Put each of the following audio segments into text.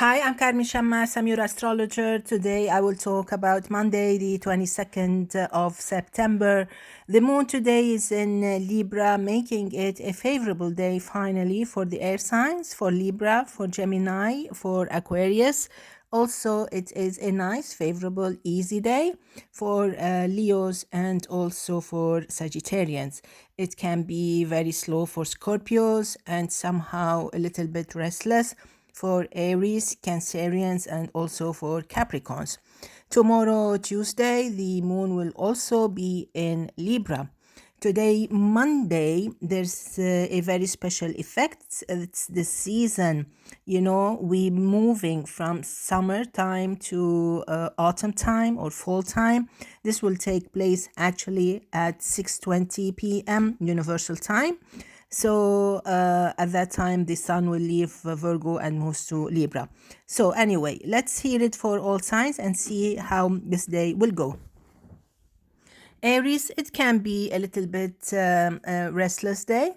Hi, I'm Carmen Chammas. I'm your astrologer. Today I will talk about Monday, the 22nd of September. The moon today is in Libra, making it a favorable day finally for the air signs, for Libra, for Gemini, for Aquarius. Also, it is a nice, favorable, easy day for Leos and also for Sagittarians. It can be very slow for Scorpios and somehow a little bit restless for Aries, Cancerians, and also for Capricorns. Tomorrow, Tuesday, the moon will also be in Libra. Today, Monday, there's a very special effect. It's the season. We're moving from summertime to autumn time or fall time. This will take place actually at 6:20 p.m. Universal Time. So at that time, the sun will leave Virgo and moves to Libra. So anyway, let's hear it for all signs and see how this day will go. Aries, it can be a little bit restless day,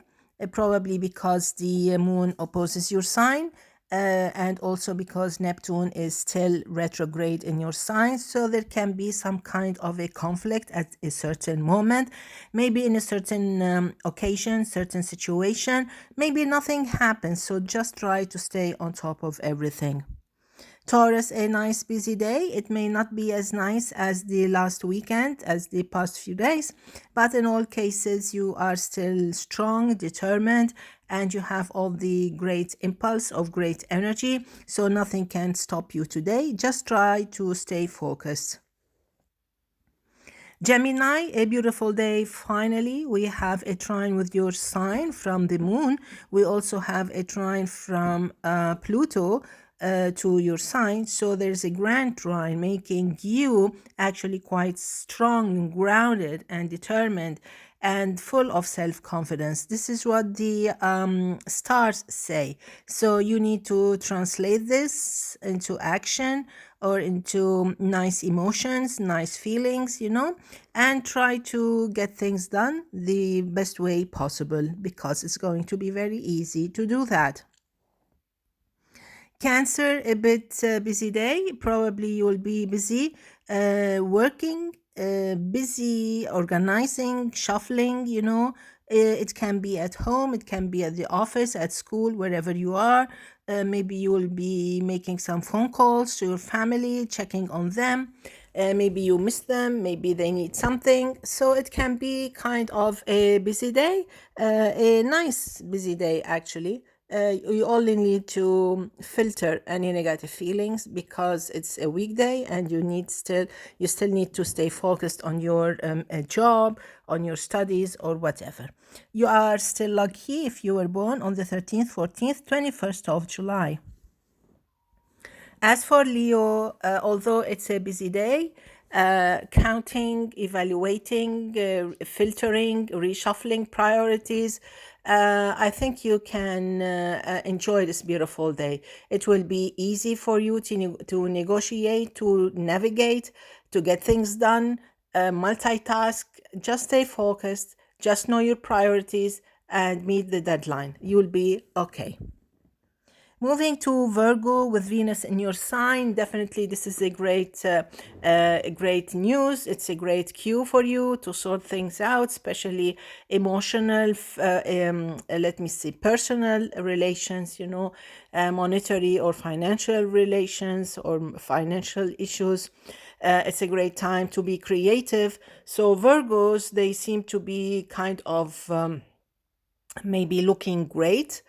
probably because the moon opposes your sign. And also because Neptune is still retrograde in your sign, so there can be some kind of a conflict at a certain moment, maybe in a certain occasion, certain situation, maybe nothing happens, so just try to stay on top of everything. Taurus, a nice busy day. It may not be as nice as the last weekend, as the past few days, but in all cases, you are still strong, determined, and you have all the great impulse of great energy, so nothing can stop you today. Just try to stay focused. Gemini, a beautiful day. Finally, we have a trine with your sign from the moon. We also have a trine from Pluto to your sign. So there's a grand trine making you actually quite strong, grounded, and determined, and full of self-confidence. This is what the stars say. So you need to translate this into action or into nice emotions, nice feelings, and try to get things done the best way possible, because it's going to be very easy to do that. Cancer, a bit busy day. Probably you will be busy working, busy organizing, shuffling, It can be at home, it can be at the office, at school, wherever you are. Maybe you will be making some phone calls to your family, checking on them. Maybe you miss them, maybe they need something. So it can be kind of a busy day, a nice busy day actually. You only need to filter any negative feelings because it's a weekday and you still need to stay focused on your job, on your studies, or whatever. You are still lucky if you were born on the 13th, 14th, 21st of July. As for Leo, although it's a busy day, counting, evaluating, filtering, reshuffling priorities, I think you can enjoy this beautiful day. It will be easy for you to negotiate, to navigate, to get things done, multitask. Just stay focused, just know your priorities, and meet the deadline. You'll be okay. Moving to Virgo with Venus in your sign, definitely this is a great news. It's a great cue for you to sort things out, especially emotional, personal relations, monetary or financial relations or financial issues. It's a great time to be creative. So Virgos, they seem to be kind of maybe looking great.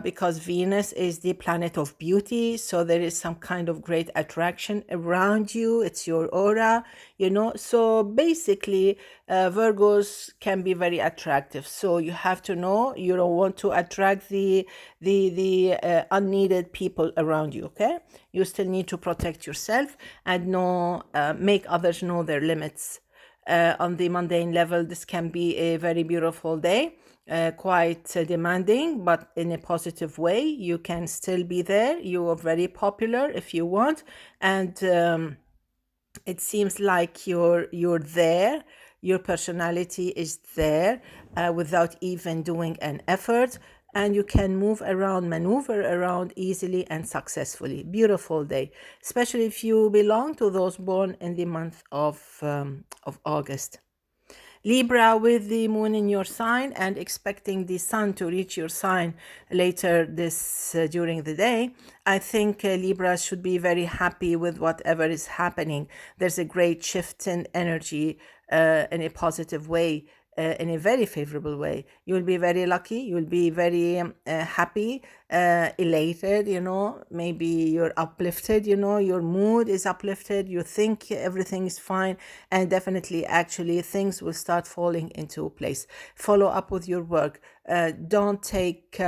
Because Venus is the planet of beauty, so there is some kind of great attraction around you. It's your aura, So basically, Virgos can be very attractive. So you have to know you don't want to attract the unneeded people around you. Okay, you still need to protect yourself and make others know their limits. On the mundane level, this can be a very beautiful day. Quite demanding, but in a positive way. You can still be there. You are very popular if you want, and it seems like you're there. Your personality is there without even doing an effort. and you can maneuver around easily and successfully. Beautiful day, especially if you belong to those born in the month of August. Libra, with the moon in your sign and expecting the sun to reach your sign later this during the day, I think Libra should be very happy with whatever is happening. There's a great shift in energy in a positive way, in a very favorable way. You'll be very lucky. You'll be very happy, elated, maybe you're uplifted, your mood is uplifted. You think everything is fine, and definitely, actually, things will start falling into place. Follow up with your work. Don't take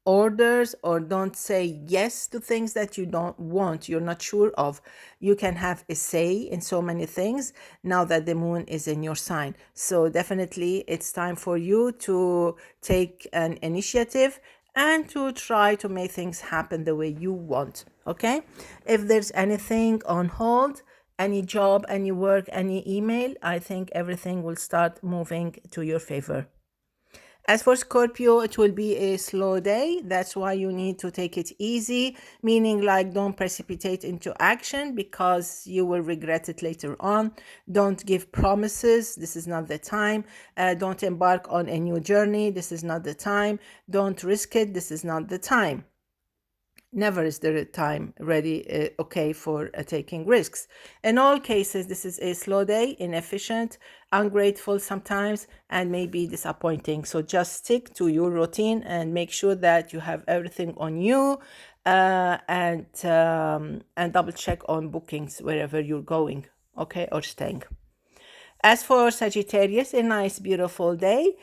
orders, or don't say yes to things that you don't want, you're not sure of. You can have a say in so many things now that the moon is in your sign. So definitely it's time for you to take an initiative and to try to make things happen the way you want. Okay, if there's anything on hold, any job, any work, any email, I think everything will start moving to your favor. As for Scorpio, it will be a slow day. That's why you need to take it easy, meaning like don't precipitate into action because you will regret it later on. Don't give promises. This is not the time. Don't embark on a new journey. This is not the time. Don't risk it. This is not the time. Never is there a time ready, okay, for taking risks. In all cases, this is a slow day, inefficient, ungrateful sometimes, and maybe disappointing. So just stick to your routine and make sure that you have everything on you, and double check on bookings wherever you're going, okay, or staying. As for Sagittarius, a nice, beautiful day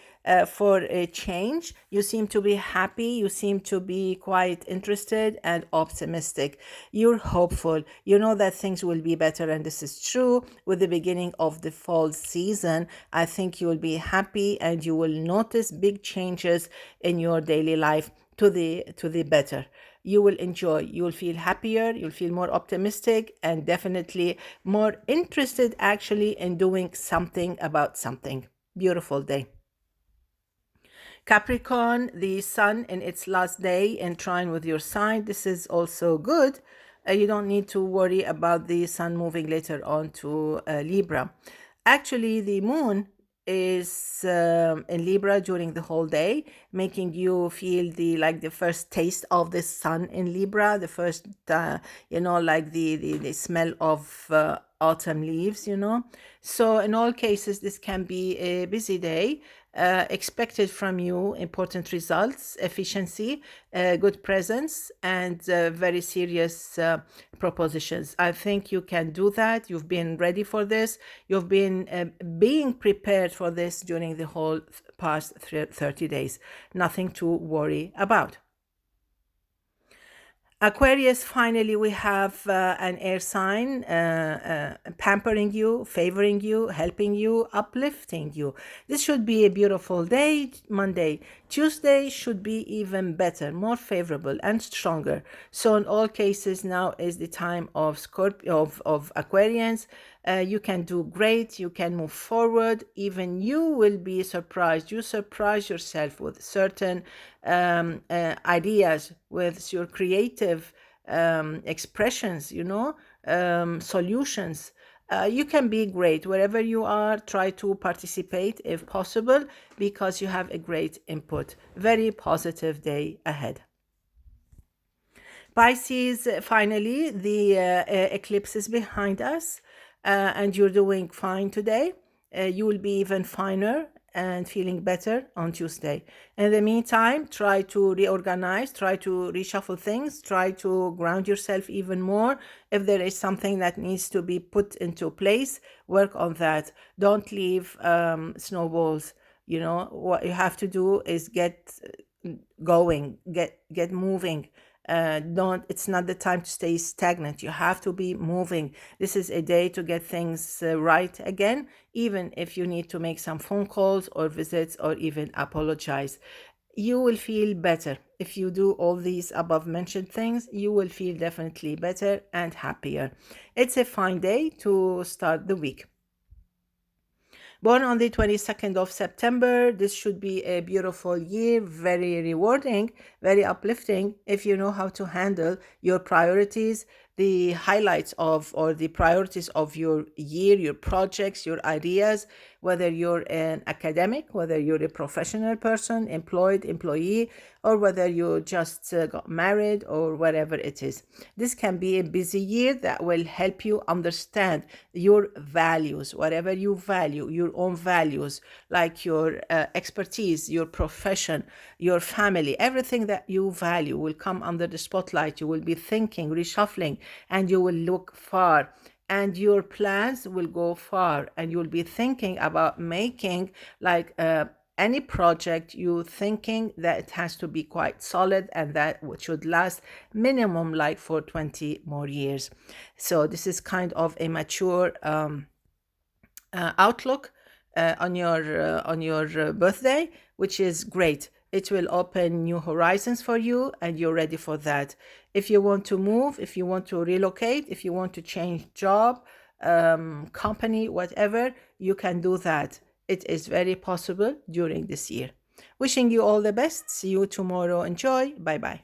for a change. You seem to be happy. You seem to be quite interested and optimistic. You're hopeful. You know that things will be better, and this is true. With the beginning of the fall season, I think you will be happy and you will notice big changes in your daily life to the better. You will enjoy, you will feel happier, you'll feel more optimistic, and definitely more interested actually in doing something about something. Beautiful day. Capricorn, the sun in its last day in trine with your sign. This is also good. You don't need to worry about the sun moving later on to Libra. Actually, the moon is in Libra during the whole day, making you feel the first taste of the sun in Libra, the first like the smell of autumn leaves. So in all cases, this can be a busy day. Expected from you important results, efficiency, good presence, and very serious propositions. I think you can do that. You've been ready for this. You've been being prepared for this during the whole past 30 days. Nothing to worry about. Aquarius, finally, we have an air sign pampering you, favoring you, helping you, uplifting you. This should be a beautiful day, Monday. Tuesday should be even better, more favorable and stronger. So in all cases, now is the time of Scorpio, of Aquarians. You can do great. You can move forward. Even you will be surprised. You surprise yourself with certain ideas, with your creative expressions, solutions. You can be great wherever you are. Try to participate if possible, because you have a great input. Very positive day ahead. Pisces, finally, the eclipse is behind us, and you're doing fine today. You will be even finer and feeling better on Tuesday. In the meantime, try to reorganize, try to reshuffle things, try to ground yourself even more. If there is something that needs to be put into place, work on that. Don't leave snowballs. What you have to do is get going, get moving. It's not the time to stay stagnant. You have to be moving. This is a day to get things right again, even if you need to make some phone calls or visits or even apologize. You will feel better if you do all these above mentioned things. You will feel definitely better and happier. It's a fine day to start the week. Born on the 22nd of September, this should be a beautiful year, very rewarding, very uplifting if you know how to handle your priorities, the highlights of or the priorities of your year, your projects, your ideas, whether you're an academic, whether you're a professional person, employed, employee, or whether you just got married or whatever it is. This can be a busy year that will help you understand your values, whatever you value, your own values, like your expertise, your profession, your family, everything that you value will come under the spotlight. You will be thinking, reshuffling, and you will look far, and your plans will go far, and you'll be thinking about making like any project, you thinking that it has to be quite solid and that should last minimum like for 20 more years. So this is kind of a mature outlook on your birthday, which is great. It will open new horizons for you, and you're ready for that. If you want to move, if you want to relocate, if you want to change job, company, whatever, you can do that. It is very possible during this year. Wishing you all the best. See you tomorrow. Enjoy. Bye bye.